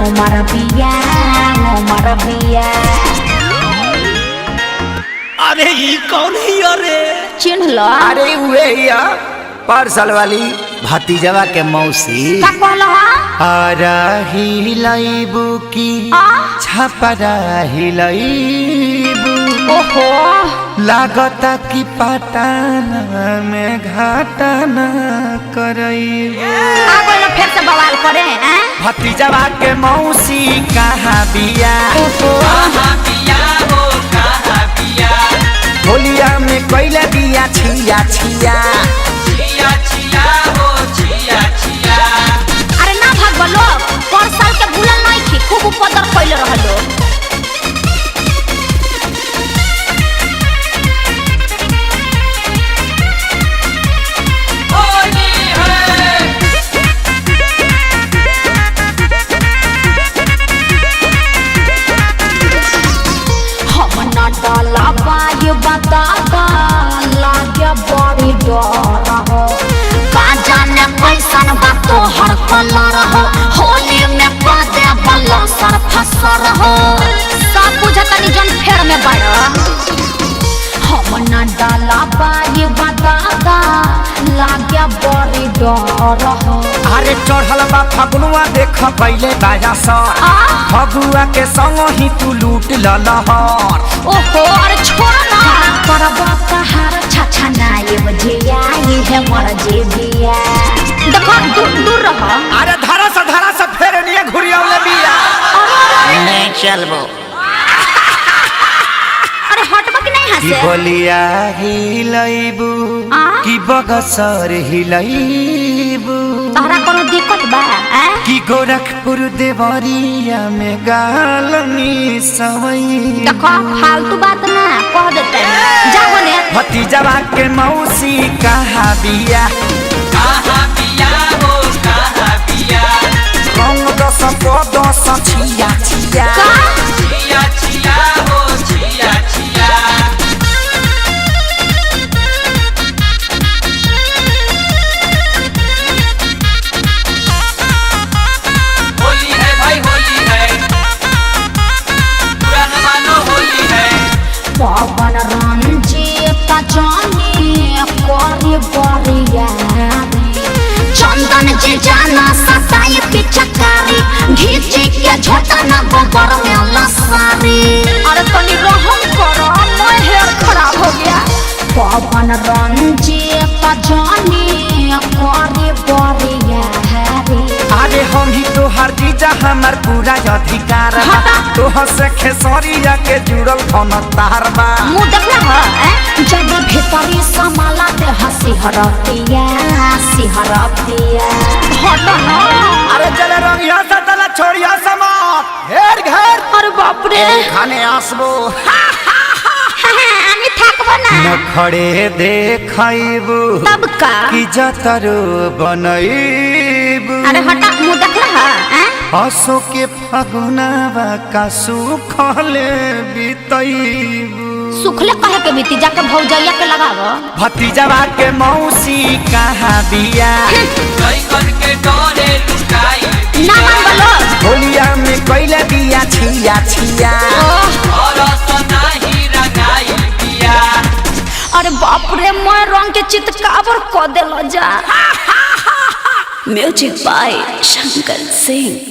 उमर बिया। अरे ये कौन है अरे? चिन्ह लो। अरे हुए या पार्सल वाली भतीजवा के मौसी। का कहलो हा? आरा हिलाइबू की छपरा हिलाइबू। ओहो लागता की पटाना में घाटाना करइबू। आ गइल फिर से बवाल करे हैं? भतीजवा के मौसी कहाँ बिया? कहाँ बिया हो कहाँ बिया? होलिया में कोइला बिया छिया छिया। छिया छिया हो छिया छिया। अरे ना भागो लोग, पर साल के भूलल नहीं थी, खूब उपद्रव कइले रहलो। होली है। हम ना डाला बाय बताता लागे बड़ी डर हो। का जाने कैसन बा तोहर कलर हो, होली में कदे बल्ला सर फसर हो। सब बुझतनी जन फेर में बड़ा। हम ना डाला बाय बताता लागे बड़ी डर हो। अरे चढ़ल बा फगुआ देख पहले बाजा सर। फगुआ के संग ही तू लूट ललहर। ओहो अरे छोड़ ना। करबा कहार छछा नाये बजिया ये है मर जेबिया। देखो दूर रह। अरे धरा से फेर निये घुरियावले बिया। नहीं चलबो। अरे हटबा कि नहीं की हंसे? बोलिया हिलाइबू की बगसर हिलाइबू। तोहरा कोनो दिक्कत बा? की गोरखपुर देवरिया में गालनी सवई। देखो फालतू बात ना कह देते जा बोले। भतीजवा के मौसी कहाँ बिया? कहाँ बिया हो कहाँ बिया? रंग दस दस छिया छिया। छिया छिया हो छिया छिया। होली है भाई होली है। पुराना मानो होली है। पवन रंजीत जानी करी बरिया। चंदन जे जाना सताई पिचकारी, घीचे के झटना गोबर में लसारी। अरे तनी रहम करो, मैं हेयर खराब हो गया। पवन रंजीत जानी करी बरिया। अरे हम ही तो हर जीजा हमार पूरा अधिकार बा। तोह से खेसरिया के जुड़ल कौन तार बा? मुँह देखला है जब भीतरी समाला ते हंसी हरतिया सिहरतिया। हट ना। अरे चले रंगिया से तला छोड़िया समात घेर घेर। अरे बाप रे खाने आसबो। আমি থাকবো না। नखड़े देखइबू तब का? की जतरो बनइबू। अरे हटा मुँह देखला है? हसो के फगुनावा का सुखले बितइबू। सुखले कहे के बीती जाके भौजैया के लगावो। भतीजवा के मौसी कहाँ बिया? लइकन के डरे लुकाई ना मान बोलो। होलिया में कोइला बिया छिया छिया। और सनाही रंगाई बिया। अरे बाप रे मैं रंग के चितकाबर क देलो जा। Music by Shankar Singh.